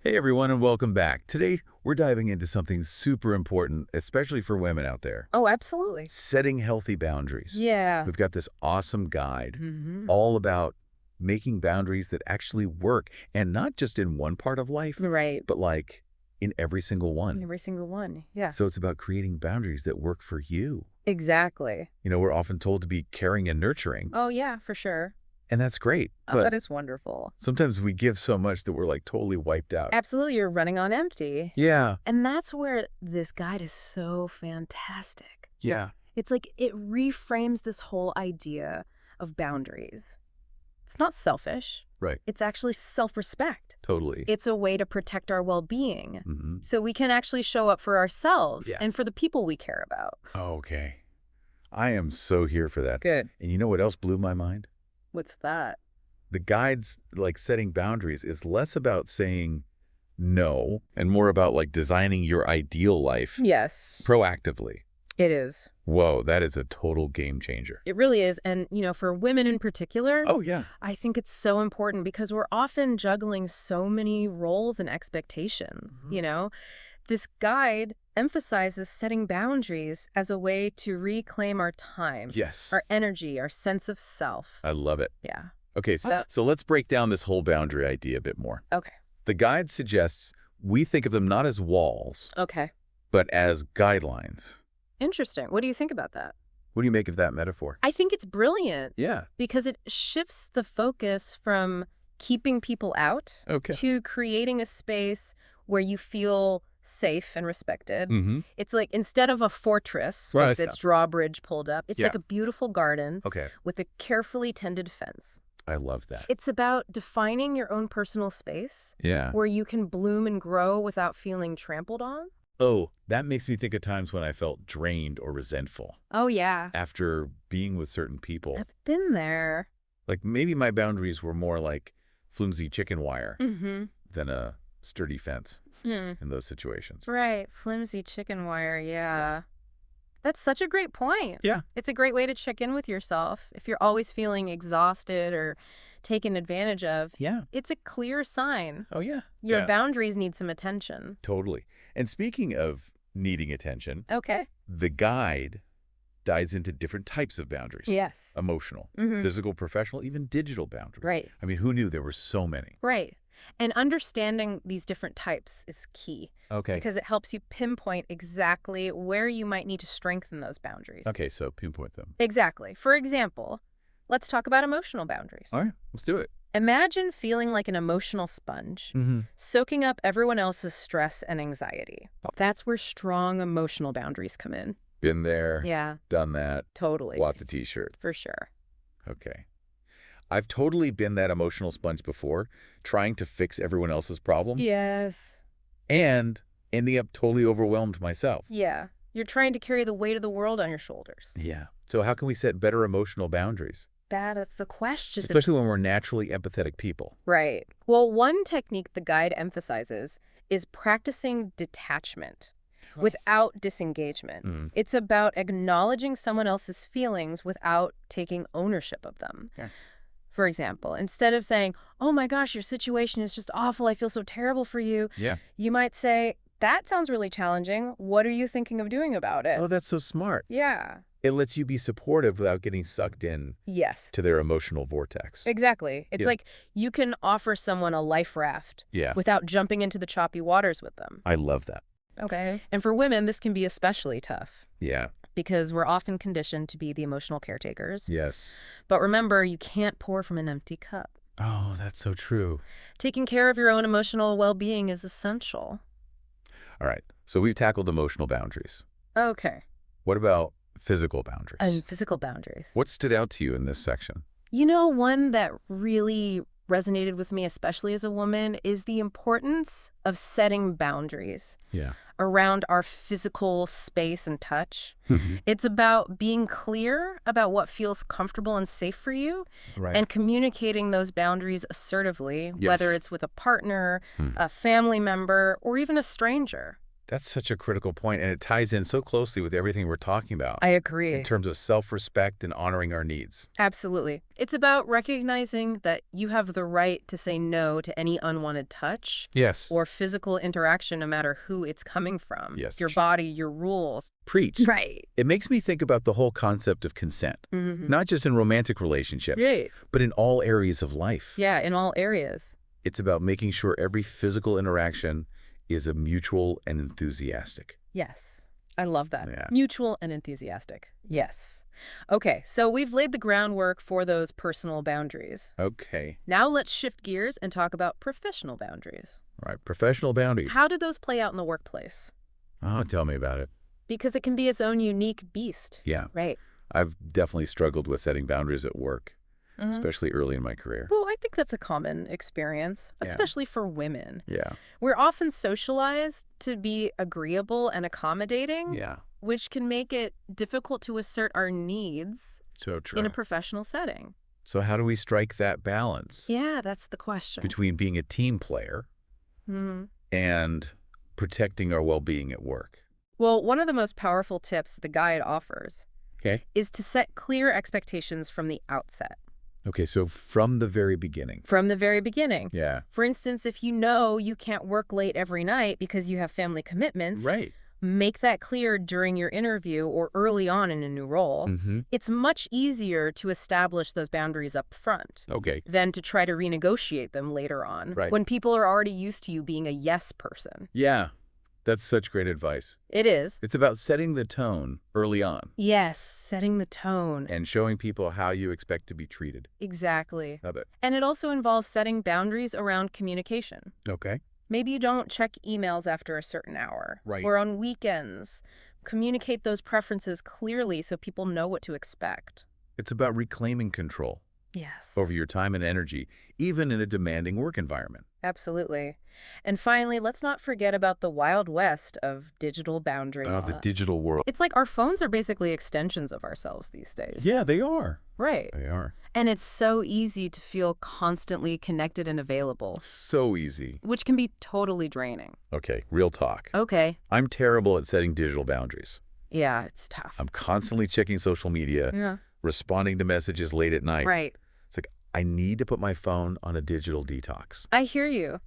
Hey everyone, and welcome back. Today, we're diving into something super important, especially for women out there. Oh, absolutely. Setting healthy boundaries. Yeah. We've got this awesome guide Hmm. all about making boundaries that actually work, and not just in one part of life, Right. but like in every single one. Every single one. Yeah. So it's about creating boundaries that work for you. Exactly. We're often told to be caring and nurturing, Oh, yeah, for sure. and that's great, Oh, but that is wonderful. sometimes we give so much that we're like totally wiped out. Absolutely. You're running on empty. Yeah, And that's where this guide is so fantastic. yeah, It's like it reframes this whole idea of boundaries. It's not selfish, right, it's actually self respect. totally. It's a way to protect our well being hmm so we can actually show up for ourselves Yeah. and for the people we care about. Okay. I am so here for that. Good. And you know what else blew my mind? What's that? The guides, like setting boundaries, is less about saying no and more about like designing your ideal life Yes, proactively. it is. Whoa, that is a total game changer. It really is. And, for women in particular, Oh, yeah. I think it's so important because we're often juggling so many roles and expectations, This guide emphasizes setting boundaries as a way to reclaim our time, Yes. our energy, our sense of self. I love it. Yeah. Okay, so let's break down this whole boundary idea a bit more. Okay. The guide suggests we think of them not as walls, Okay. but as guidelines. Interesting. What do you think about that? What do you make of that metaphor? I think it's brilliant Yeah. because it shifts the focus from keeping people out Okay. to creating a space where you feel safe and respected. Mm-hmm. It's like instead of a fortress Right. with its drawbridge pulled up, it's Yeah. like a beautiful garden Okay. with a carefully tended fence. I love that. It's about defining your own personal space Yeah. where you can bloom and grow without feeling trampled on. Oh, that makes me think of times when I felt drained or resentful Oh, yeah. after being with certain people. I've been there. Like maybe my boundaries were more like flimsy chicken wire Mm-hmm. than a sturdy fence Hmm. in those situations. Right. Flimsy chicken wire. Yeah. That's such a great point. Yeah. It's a great way to check in with yourself. If you're always feeling exhausted or taken advantage of, Yeah. it's a clear sign Oh, yeah. your Yeah. boundaries need some attention. Totally. And speaking of needing attention, Okay. the guide dives into different types of boundaries. Yes. Emotional, Mhm. physical, professional, even digital boundaries. Right. I mean, who knew there were so many? Right. And understanding these different types is key Okay. because it helps you pinpoint exactly where you might need to strengthen those boundaries. Okay, so pinpoint them. Exactly. For example, let's talk about emotional boundaries. All right, let's do it. Imagine feeling like an emotional sponge, Mm-hmm. soaking up everyone else's stress and anxiety. That's where strong emotional boundaries come in. Been there, Yeah, done that, totally. bought the t-shirt. For sure. Okay. I've totally been that emotional sponge before, trying to fix everyone else's problems Yes. and ending up totally overwhelmed myself. Yeah. You're trying to carry the weight of the world on your shoulders. Yeah. So how can we set better emotional boundaries, That is the question. especially when we're naturally empathetic people? Right. Well, one technique the guide emphasizes is practicing detachment without disengagement. Mm. It's about acknowledging someone else's feelings without taking ownership of them. Yeah. For example, instead of saying, "Oh my gosh, your situation is just awful. I feel so terrible for you," Yeah. you might say, "That sounds really challenging. What are you thinking of doing about it?" Oh, that's so smart. Yeah. It lets you be supportive without getting sucked in Yes. to their emotional vortex. Exactly. It's Yeah. like you can offer someone a life raft Yeah. without jumping into the choppy waters with them. I love that. Okay. And for women, this can be especially tough Yeah. because we're often conditioned to be the emotional caretakers. Yes. But remember, you can't pour from an empty cup. Oh, that's so true. Taking care of your own emotional well-being is essential. All right. So we've tackled emotional boundaries. Okay. What about physical boundaries? And physical boundaries. What stood out to you in this section? One that really resonated with me, especially as a woman, is the importance of setting boundaries Yeah. around our physical space and touch. It's about being clear about what feels comfortable and safe for you Right. and communicating those boundaries assertively, Yes. whether it's with a partner, Hmm. a family member, or even a stranger. That's such a critical point, and it ties in so closely with everything we're talking about I agree. in terms of self-respect and honoring our needs. Absolutely. It's about recognizing that you have the right to say no to any unwanted touch Yes. or physical interaction, no matter who it's coming from. Yes. Your body, your rules. Preach. Right. It makes me think about the whole concept of consent, Mm-hmm. not just in romantic relationships, Right. but in all areas of life. Yeah, in all areas. It's about making sure every physical interaction is a mutual and enthusiastic. Yes. I love that. Yeah. Mutual and enthusiastic. Yes. Okay, so we've laid the groundwork for those personal boundaries. Okay. Now let's shift gears and talk about professional boundaries. All right. Professional boundaries. How do those play out in the workplace? Oh, tell me about it. Because it can be its own unique beast. Yeah. Right. I've definitely struggled with setting boundaries at work, Mhm. especially early in my career. Well, I think that's a common experience, Yeah. especially for women. Yeah. We're often socialized to be agreeable and accommodating, Yeah. which can make it difficult to assert our needs So true. in a professional setting. So how do we strike that balance Yeah, that's the question. between being a team player hmm and protecting our well-being at work? Well, one of the most powerful tips the guide offers Okay. is to set clear expectations from the outset, Okay, so from the very beginning. from the very beginning. Yeah. For instance, if you know you can't work late every night because you have family commitments, Right. make that clear during your interview or early on in a new role. Mm-hmm. It's much easier to establish those boundaries up front Okay. than to try to renegotiate them later on, Right. when people are already used to you being a yes person. Yeah. That's such great advice. It is. It's about setting the tone early on Yes, setting the tone. and showing people how you expect to be treated. Exactly. Love it. And it also involves setting boundaries around communication. Okay. Maybe you don't check emails after a certain hour. Right. Or on weekends. Communicate those preferences clearly so people know what to expect. It's about reclaiming control Yes. over your time and energy, even in a demanding work environment. Absolutely. And finally, let's not forget about the wild west of digital boundary Of the law. digital world. It's like our phones are basically extensions of ourselves these days. Yeah, they are. Right. They are. And it's so easy to feel constantly connected and available, So easy. which can be totally draining. Okay, real talk. Okay. I'm terrible at setting digital boundaries. Yeah, it's tough. I'm constantly checking social media, Yeah. responding to messages late at night. Right. It's like, I need to put my phone on a digital detox. I hear you.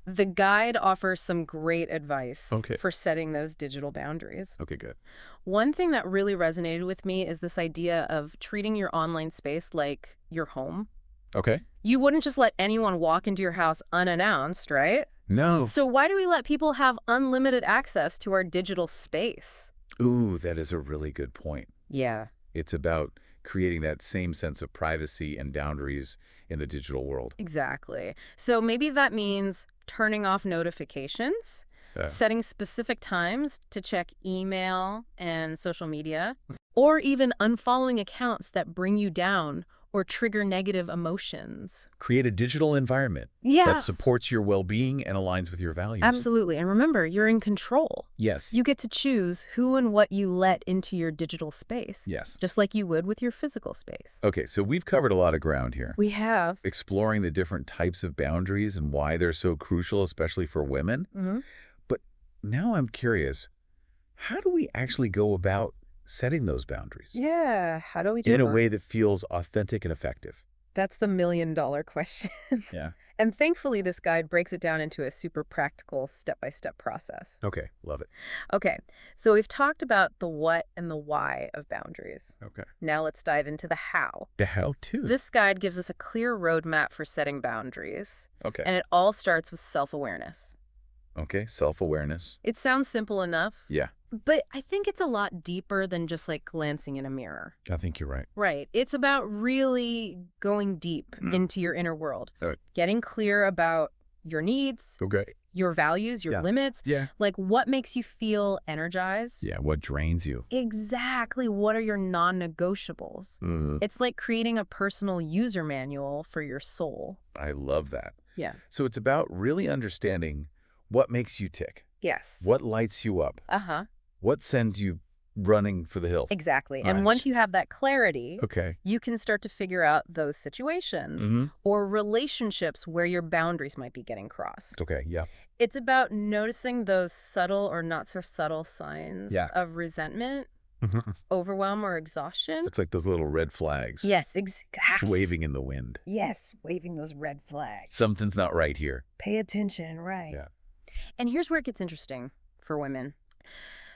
The guide offers some great advice Okay. for setting those digital boundaries. Okay, good. One thing that really resonated with me is this idea of treating your online space like your home. Okay. You wouldn't just let anyone walk into your house unannounced, right? No. So why do we let people have unlimited access to our digital space? Ooh, that is a really good point. Yeah. It's about creating that same sense of privacy and boundaries in the digital world. Exactly. So maybe that means turning off notifications, setting specific times to check email and social media, or even unfollowing accounts that bring you down or trigger negative emotions. Create a digital environment that Yes. supports your well-being and aligns with your values. Absolutely. And remember, you're in control. Yes. You get to choose who and what you let into your digital space. Yes. Just like you would with your physical space. Okay, so we've covered a lot of ground here. We have. Exploring the different types of boundaries and why they're so crucial, especially for women. Mm-hmm. But now I'm curious, how do we actually go about setting those boundaries Yeah. How do we do in a that? way that feels authentic and effective? That's the million-dollar question. Yeah. And thankfully, this guide breaks it down into a super practical step-by-step process. Okay, love it. Okay, so we've talked about the what and the why of boundaries. Okay. Now let's dive into the how. The how-to. This guide gives us a clear roadmap for setting boundaries, Okay. and it all starts with self-awareness. Okay, self-awareness. It sounds simple enough, Yeah, but I think it's a lot deeper than just like glancing in a mirror. I think you're right. Right. It's about really going deep into your inner world, All right. getting clear about your needs, Okay. your values, your Yeah. limits, Yeah. like what makes you feel energized. Yeah, what drains you? Exactly. What are your non-negotiables? It's like creating a personal user manual for your soul. I love that. Yeah. So it's about really understanding what makes you tick, Yes. what lights you up, Uh-huh. what sends you running for the hills. Exactly. Nice. And once you have that clarity, Okay. you can start to figure out those situations or relationships where your boundaries might be getting crossed. Okay, yeah. It's about noticing those subtle or not so subtle signs of resentment, overwhelm, or exhaustion. It's like those little red flags. Yes, exactly. Waving in the wind. Yes, waving those red flags. Something's not right here. Pay attention, right. Yeah. And here's where it gets interesting for women.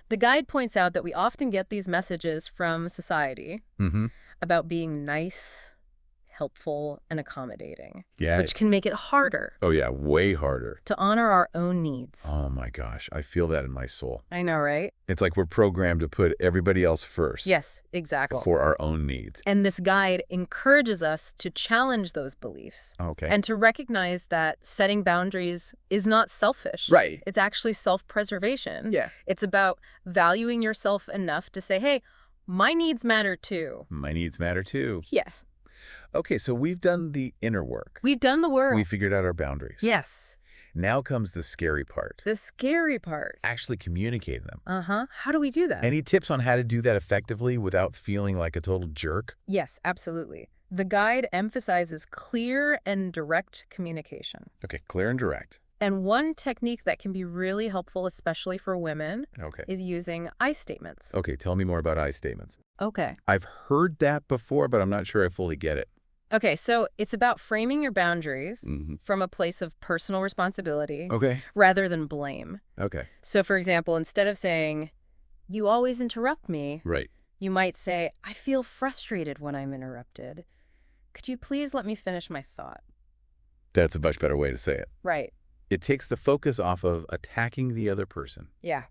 The guide points out that we often get these messages from society about being nice, helpful, and accommodating, Yeah. which can make it harder Oh, yeah, way harder. to honor our own needs. Oh, my gosh. I feel that in my soul. I know, right? It's like we're programmed to put everybody else first. Yes, exactly. For our own needs. And this guide encourages us to challenge those beliefs Okay. and to recognize that setting boundaries is not selfish. Right. It's actually self-preservation. Yeah. It's about valuing yourself enough to say, hey, my needs matter too. My needs matter too. Yes. Okay, so we've done the inner work. We've done the work. We figured out our boundaries. Yes. Now comes the scary part. The scary part. Actually communicating them. How do we do that? Any tips on how to do that effectively without feeling like a total jerk? Yes, absolutely. The guide emphasizes clear and direct communication. Okay, clear and direct. And one technique that can be really helpful, especially for women, Okay. is using I statements. Okay, tell me more about I statements. Okay. I've heard that before, but I'm not sure I fully get it. Okay, so it's about framing your boundaries from a place of personal responsibility Okay. rather than blame. Okay. So, for example, instead of saying, you always interrupt me, Right. you might say, I feel frustrated when I'm interrupted. Could you please let me finish my thought? That's a much better way to say it. Right. It takes the focus off of attacking the other person Yeah,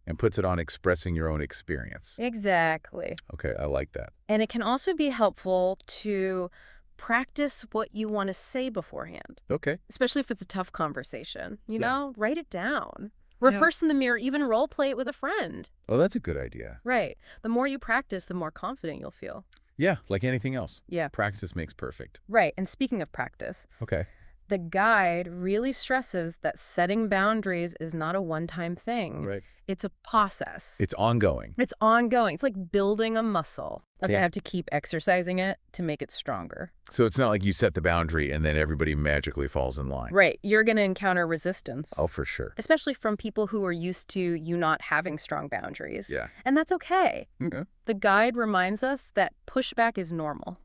and puts it on expressing your own experience. exactly. Okay, I like that. And it can also be helpful to practice what you want to say beforehand, Okay. especially if it's a tough conversation. You Yeah. know, write it down. Rehearse in the mirror, even role play it with a friend. Oh, that's a good idea. Right. The more you practice, the more confident you'll feel. Yeah, like anything else. Yeah. Practice makes perfect. Right. And speaking of practice, Okay. the guide really stresses that setting boundaries is not a one-time thing. Right. It's a process. It's ongoing. It's ongoing. It's like building a muscle. Like Yeah. I have to keep exercising it to make it stronger. So it's not like you set the boundary and then everybody magically falls in line. Right. You're going to encounter resistance. Oh, for sure. Especially from people who are used to you not having strong boundaries. Yeah. And that's okay. Okay. The guide reminds us that pushback is normal.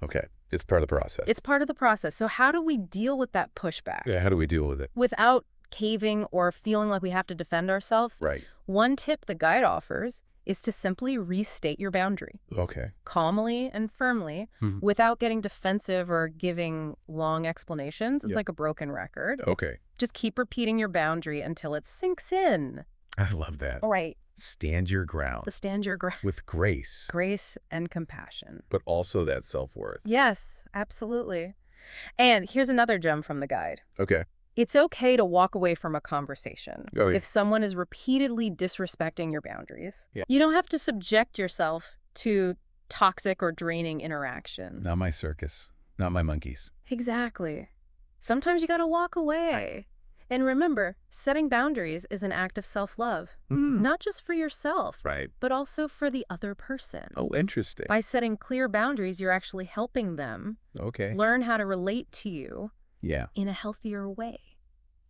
Okay. It's part of the process. It's part of the process. So how do we deal with that pushback? Yeah, how do we deal with it? Without caving or feeling like we have to defend ourselves? Right. One tip the guide offers is to simply restate your boundary Okay. calmly and firmly without getting defensive or giving long explanations. It's Yeah. like a broken record. Okay. Just keep repeating your boundary until it sinks in. I love that. All right. Stand your ground Stand your ground. with grace, Grace and compassion. but also that self-worth. Yes, absolutely. And here's another gem from the guide. Okay. It's okay to walk away from a conversation Oh, yeah. if someone is repeatedly disrespecting your boundaries. Yeah. You don't have to subject yourself to toxic or draining interactions. Not my circus. Not my monkeys. Exactly. Sometimes you got to walk away. And remember, setting boundaries is an act of self-love, not just for yourself, Right. but also for the other person. Oh, interesting. By setting clear boundaries, you're actually helping them Okay. learn how to relate to you Yeah, in a healthier way.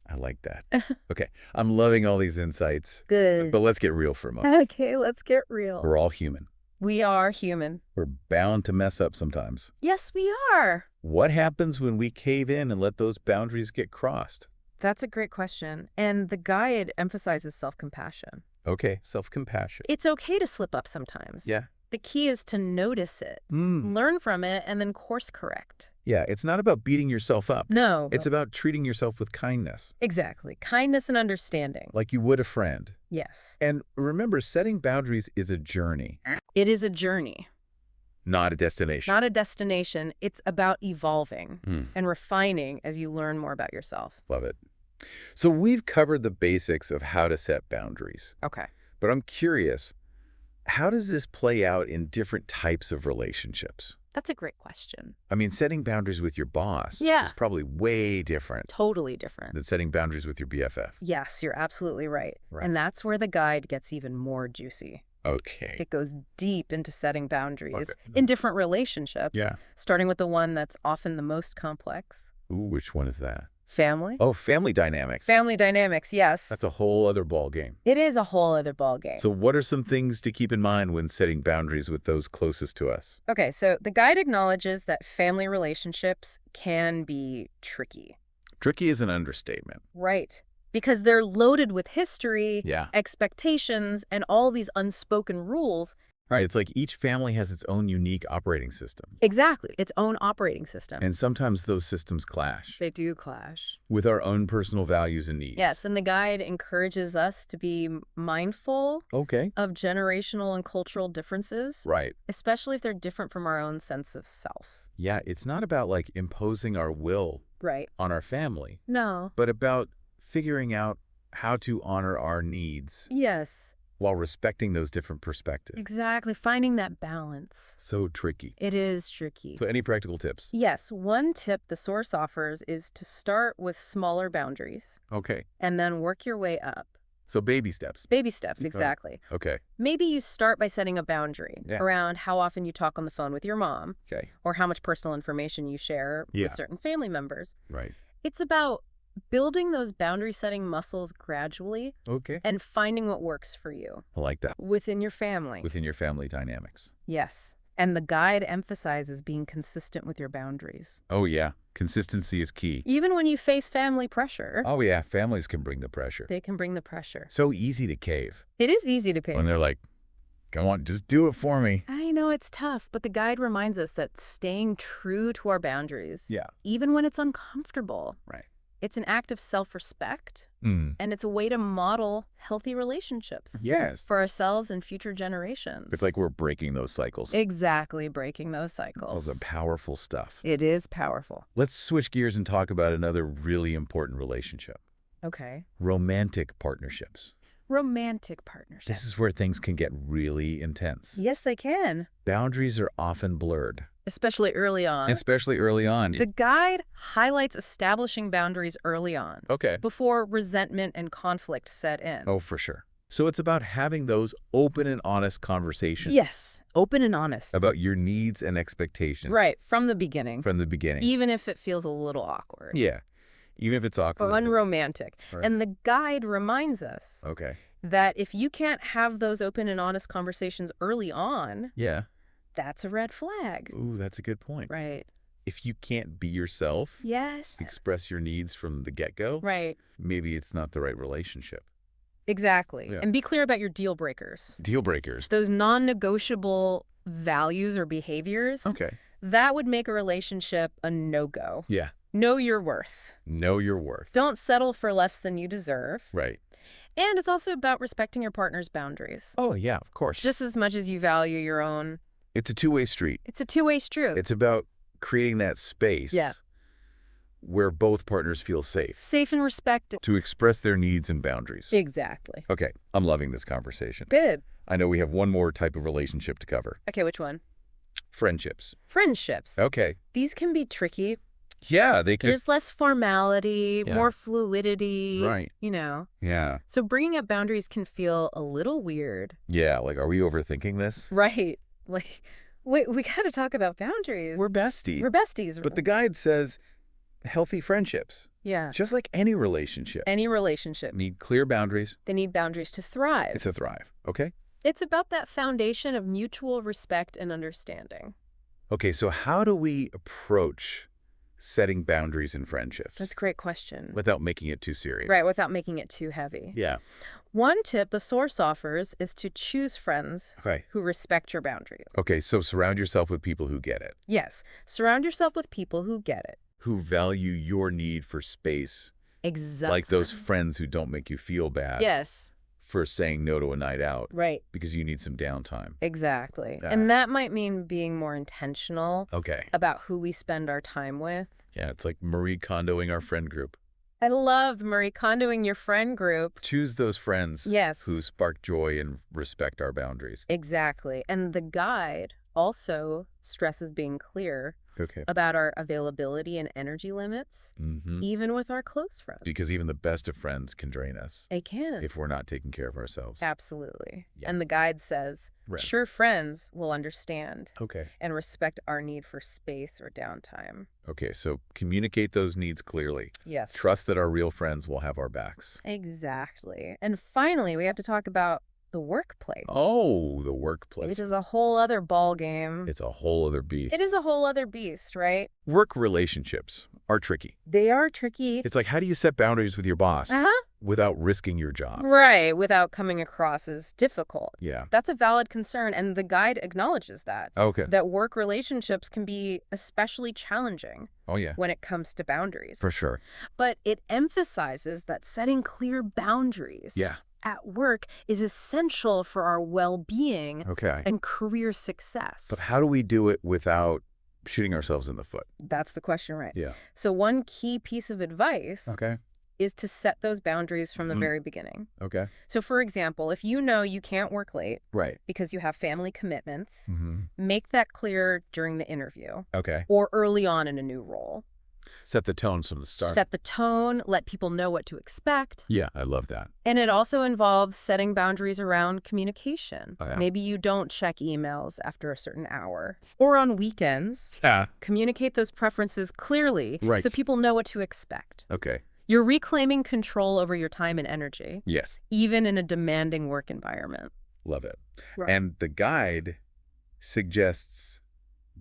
I like that. Okay. I'm loving all these insights, Good. but let's get real for a moment. Okay, let's get real. We're all human. We are human. We're bound to mess up sometimes. Yes, we are. What happens when we cave in and let those boundaries get crossed? That's a great question. And the guide emphasizes self-compassion. Okay, self-compassion. It's okay to slip up sometimes. Yeah. The key is to notice it, learn from it, and then course correct. Yeah, it's not about beating yourself up. No. It's about treating yourself with kindness, Exactly. Kindness and understanding. like you would a friend. Yes. And remember, setting boundaries is a journey, It is a journey, not a destination. not a destination. It's about evolving Hmm. and refining as you learn more about yourself. Love it. So we've covered the basics of how to set boundaries, Okay. but I'm curious, how does this play out in different types of relationships? That's a great question. I mean, setting boundaries with your boss Yeah. is probably way different Totally different. than setting boundaries with your BFF. Yes, you're absolutely right. Right. And that's where the guide gets even more juicy. Okay. It goes deep into setting boundaries Okay. in different relationships, Yeah. starting with the one that's often the most complex. Ooh, which one is that? Family? Oh, family dynamics. Family dynamics, yes. That's a whole other ball game. It is a whole other ballgame. So what are some things to keep in mind when setting boundaries with those closest to us? Okay, so the guide acknowledges that family relationships can be tricky. Tricky is an understatement. Right. Because they're loaded with history, Yeah. expectations, and all these unspoken rules. Right. It's like each family has its own unique operating system. Exactly. Its own operating system. And sometimes those systems clash They do clash. with our own personal values and needs. Yes, and the guide encourages us to be mindful Okay. of generational and cultural differences, Right. especially if they're different from our own sense of self. Yeah, it's not about like imposing our will Right. on our family, No. but about figuring out how to honor our needs Yes. while respecting those different perspectives. Exactly. Finding that balance. So tricky. It is tricky. So any practical tips? Yes, one tip the source offers is to start with smaller boundaries Okay. and then work your way up. So baby steps. Baby steps, Okay. exactly. Okay. Maybe you start by setting a boundary Yeah. around how often you talk on the phone with your mom Okay. or how much personal information you share Yeah. with certain family members. Right. It's about building those boundary setting muscles gradually Okay. and finding what works for you I like that. within your family. Within your family dynamics. Yes. And the guide emphasizes being consistent with your boundaries. Oh, yeah. Consistency is key. Even when you face family pressure, Oh, yeah. Families can bring the pressure. they can bring the pressure. So easy to cave It is easy to pay. when they're like, come on, just do it for me. I know it's tough, but the guide reminds us that staying true to our boundaries, Yeah. even when it's uncomfortable, Right. it's an act of self-respect, Mm. and it's a way to model healthy relationships Yes. for ourselves and future generations. It's like we're breaking those cycles. Exactly, breaking those Those cycles. are powerful stuff. It is powerful. Let's switch gears and talk about another really important relationship. Okay. Romantic partnerships. Romantic partnerships. This is where things can get really intense. Yes, they can, Boundaries are often blurred, especially early on. especially early on. The guide highlights establishing boundaries early on, Okay. before resentment and conflict set in. Oh, for sure. So it's about having those open and honest conversations Yes, open and honest. about your needs and expectations Right, from the beginning, from the beginning. even if it feels a little awkward. Yeah. Even if it's awkward. Unromantic. Right. And the guide reminds us Okay. that if you can't have those open and honest conversations early on, Yeah. that's a red flag. Ooh, that's a good point. Right. If you can't be yourself, Yes. express your needs from the get-go, Right. maybe it's not the right relationship. Exactly. Yeah. And be clear about your deal breakers. Deal breakers. Those non-negotiable values or behaviors, Okay. that would make a relationship a no-go. Yeah. Know your worth. Know your worth. Don't settle for less than you deserve. Right. And it's also about respecting your partner's boundaries. Oh, yeah, of course. Just as much as you value your own. It's a two-way street. It's a two-way street. It's about creating that space Yeah. where both partners feel safe Safe and respected. to express their needs and boundaries. Exactly. Okay, I'm loving this conversation. Good. I know we have one more type of relationship to cover. Okay, which one? Friendships. Friendships. Okay. These can be tricky. Yeah, they can. There's less formality, Yeah. more fluidity. Right. You know. Yeah. So bringing up boundaries can feel a little weird. Yeah, like, are we overthinking this? Right. Like, we got to talk about boundaries. We're besties. We're besties. But the guide says healthy friendships, Yeah. just like any relationship, Any relationship. need clear boundaries They need boundaries to thrive. to thrive. Okay? It's about that foundation of mutual respect and understanding. Okay, so how do we approach setting boundaries in friendships That's a great question. without making it too serious? Right, without making it too heavy. Yeah. One tip the source offers is to choose friends Okay. who respect your boundaries. Okay, so surround yourself with people who get it, Yes, surround yourself with people who get it. who value your need for space, Exactly. like those friends who don't make you feel bad Yes, for saying no to a night out right. because you need some downtime. Exactly. Yeah. And that might mean being more intentional Okay. about who we spend our time with. Yeah, it's like Marie Kondoing our friend group. I love Marie Kondoing your friend group. Choose those friends Yes. who spark joy and respect our boundaries. Exactly. And the guide also stresses being clear Okay. about our availability and energy limits, even with our close friends. Because even the best of friends can drain us They can. if we're not taking care of ourselves. Absolutely. Yeah. And the guide says, Right. sure, friends will understand Okay. and respect our need for space or downtime. Okay, so communicate those needs clearly. Yes. Trust that our real friends will have our backs. Exactly. And finally, we have to talk about the workplace. Oh, the workplace. Which is a whole other ball game. It's a whole other beast. It is a whole other beast, right? Work relationships are tricky. They are tricky. It's like, how do you set boundaries with your boss Uh-huh. without risking your job? Right, without coming across as difficult. Yeah. That's a valid concern, and the guide acknowledges that. Okay. That work relationships can be especially challenging Oh, yeah. when it comes to boundaries. For sure. But it emphasizes that setting clear boundaries Yeah. at work is essential for our well-being Okay. and career success. But how do we do it without shooting ourselves in the foot? That's the question, right? Yeah. So one key piece of advice Okay. is to set those boundaries from the very beginning. Okay. So for example, if you know you can't work late Right. because you have family commitments, Mm-hmm. make that clear during the interview Okay. or early on in a new role. Set the tone from the start. Set the tone, let people know what to expect. Yeah, I love that. And it also involves setting boundaries around communication. Oh, yeah. Maybe you don't check emails after a certain hour. Or on weekends, Yeah. communicate those preferences clearly Right. so people know what to expect. Okay. You're reclaiming control over your time and energy, Yes. even in a demanding work environment. Love it. Right. And the guide suggests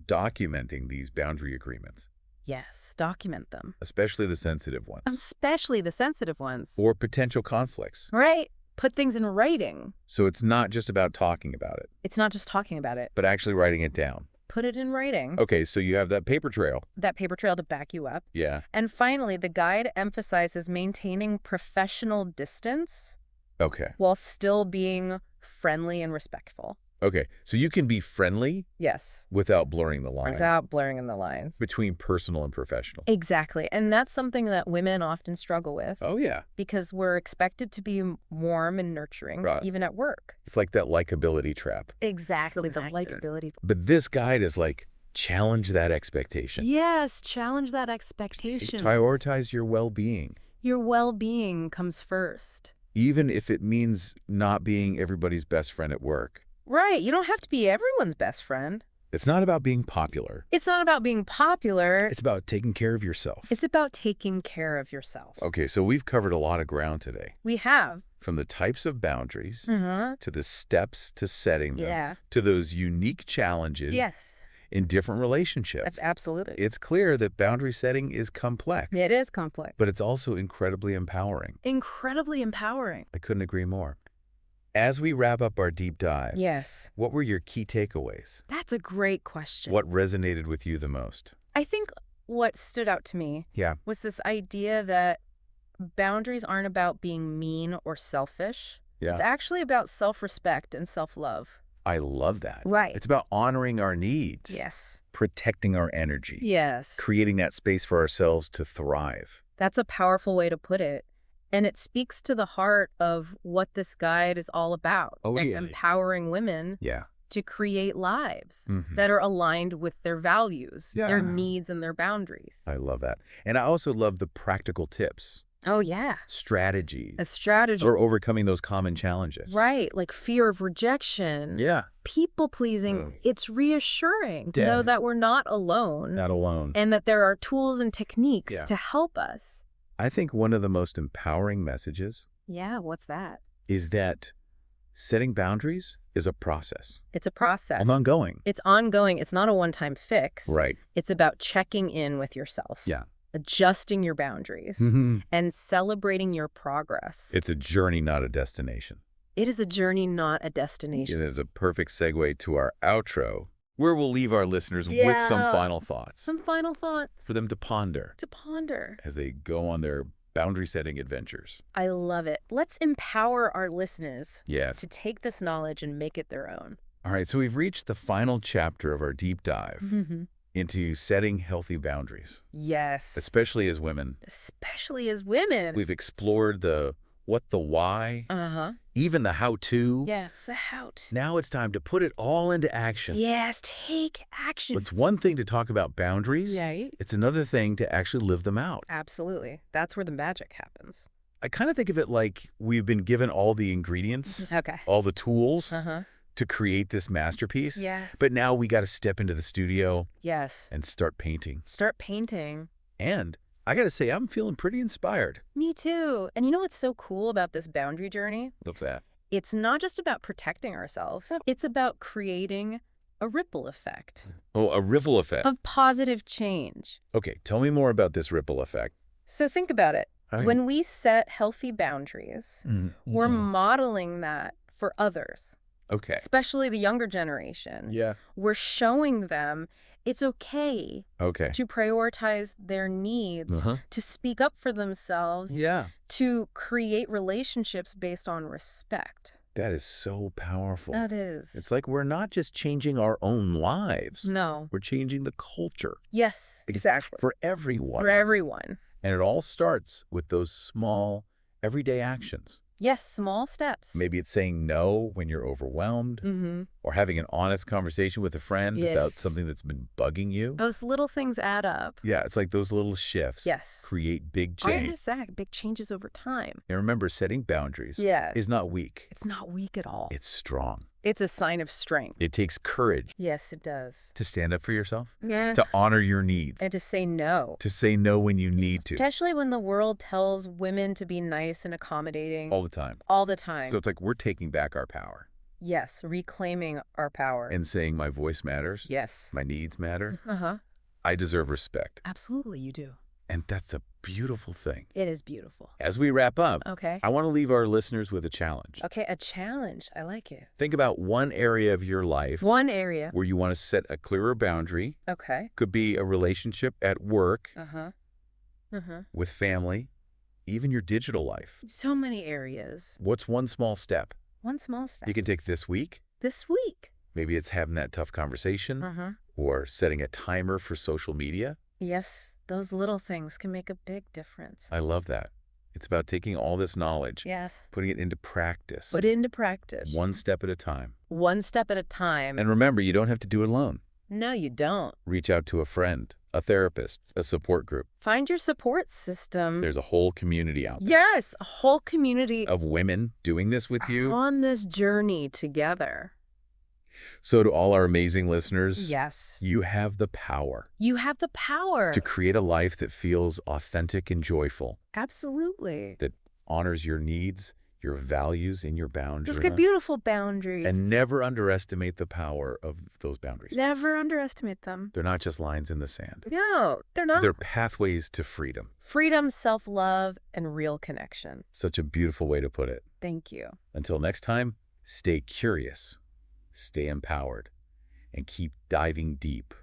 documenting these boundary agreements, Yes, document them. especially the sensitive ones, Especially the sensitive ones. or potential conflicts. Right? Put things in writing. So it's not just about talking about it, It's not just talking about it. but actually writing it down. Put it in writing. Okay, so you have that paper trail. That paper trail to back you up. Yeah. And finally, the guide emphasizes maintaining professional distance Okay. while still being friendly and respectful. Okay, so you can be friendly Yes. without blurring the line Without blurring in the lines. between personal and professional. Exactly. And that's something that women often struggle with Oh, yeah. because we're expected to be warm and nurturing, Right. even at work. It's like that likability trap. Exactly. The likability. But this guide is like, challenge that expectation. Yes. Challenge that expectation. Prioritize your well-being, Your well-being comes first. even if it means not being everybody's best friend at work. Right. You don't have to be everyone's best friend. It's not about being popular. It's not about being popular. It's about taking care of yourself. It's about taking care of yourself. Okay, so we've covered a lot of ground today. We have. From the types of boundaries Mm-hmm. to the steps to setting them Yeah. to those unique challenges Yes. in different relationships. That's absolutely. It's clear that boundary setting is complex, It is complex. but it's also incredibly empowering. Incredibly empowering. I couldn't agree more. As we wrap up our deep dives, Yes. what were your key takeaways? That's a great question. What resonated with you the most? I think what stood out to me Yeah. was this idea that boundaries aren't about being mean or selfish. Yeah. It's actually about self-respect and self-love. I love that. Right. It's about honoring our needs. Yes. Protecting our energy. Yes. Creating that space for ourselves to thrive. That's a powerful way to put it. And it speaks to the heart of what this guide is all about. Oh, yeah. Empowering women Yeah. to create lives Mhm. that are aligned with their values, Yeah. their needs, and their boundaries. I love that. And I also love the practical tips, Oh, yeah. strategies, A strategy. or overcoming those common challenges. Right. Like fear of rejection. Yeah. People pleasing. Ugh. It's reassuring to know Damn. that we're not alone Not alone. and that there are tools and techniques Yeah. to help us. I think one of the most empowering messages Yeah. What's that? is that setting boundaries is a process. It's a process. Ongoing. It's ongoing. It's not a one-time fix. Right. It's about checking in with yourself. Yeah. Adjusting your boundaries Mhm. and celebrating your progress. It's a journey, not a destination. It is a journey, not a destination. It is a perfect segue to our outro, where we'll leave our listeners with some Yeah. final thoughts Some final thoughts for them to ponder to ponder. as they go on their boundary setting adventures. I love it. Let's empower our listeners Yes. to take this knowledge and make it their own. All right, so we've reached the final chapter of our deep dive Mm-hmm. into setting healthy boundaries, Yes. especially as women. Especially as women. We've explored the what the why, Uh-huh. even the how-to. Yes, the how-to. Now it's time to put it all into action. Yes, take action. It's one thing to talk about boundaries. Right. It's another thing to actually live them out. Absolutely. That's where the magic happens. I kind of think of it like we've been given all the ingredients, Okay. all the tools Uh-huh. to create this masterpiece. Yes. But now we got to step into the studio Yes. and start painting. Start painting. And I got to say, I'm feeling pretty inspired. Me too. And you know what's so cool about this boundary journey? What's that? It's not just about protecting ourselves. It's about creating a ripple effect Oh, a ripple effect. of positive change. Okay, tell me more about this ripple effect. So think about it. Okay. When we set healthy boundaries, we're Mhm. modeling that for others, Okay. especially the younger generation. Yeah. We're showing them it's okay Okay. to prioritize their needs, Uh-huh. to speak up for themselves, Yeah. to create relationships based on respect. That is so powerful. That is. It's like we're not just changing our own lives. No. We're changing the culture. Yes, exactly. For everyone. For everyone. And it all starts with those small, everyday actions. Yes, small steps. Maybe it's saying no when you're overwhelmed, Mm-hmm. or having an honest conversation with a friend about Yes. something that's been bugging you. Those little things add up. Yeah, it's like those little shifts Yes. create big Are change. gonna say big changes over time. And remember, setting boundaries Yes. is not weak. It's not weak at all. It's strong. It's a sign of strength. It takes courage Yes, it does. to stand up for yourself, Yeah. to honor your needs, And to say no. to say no when you need to, Especially when the world tells women to be nice and accommodating all the time. all the time. So it's like we're taking back our power Yes, reclaiming our power. and saying my voice matters, Yes. my needs matter, Uh-huh. I deserve respect. Absolutely, you do. And that's a beautiful thing. It is beautiful. As we wrap up, Okay. I want to leave our listeners with a challenge. Okay, a challenge. I like it. Think about one area of your life One area. where you want to set a clearer boundary. Okay. Could be a relationship at work, Uh-huh. Uh-huh. with family, even your digital life. So many areas. What's one small step One small step. you can take this week? This week. Maybe it's having that tough conversation Uh-huh. or setting a timer for social media. Yes, those little things can make a big difference. I love that. It's about taking all this knowledge, Yes. putting it into practice, Put it into practice. one step at a time. One step at a time. And remember, you don't have to do it alone. No, you don't. Reach out to a friend, a therapist, a support group. Find your support system. There's a whole community out there Yes, a whole community of women doing this with you. on this journey together. So to all our amazing listeners, Yes. you have the power You have the power. to create a life that feels authentic and joyful, Absolutely. that honors your needs, your values, and your boundaries. Just get beautiful boundaries. And never underestimate the power of those boundaries. Never underestimate them. They're not just lines in the sand. No, they're not. They're pathways to freedom. Freedom, self-love, and real connection. Such a beautiful way to put it. Thank you. Until next time, stay curious, stay empowered, and keep diving deep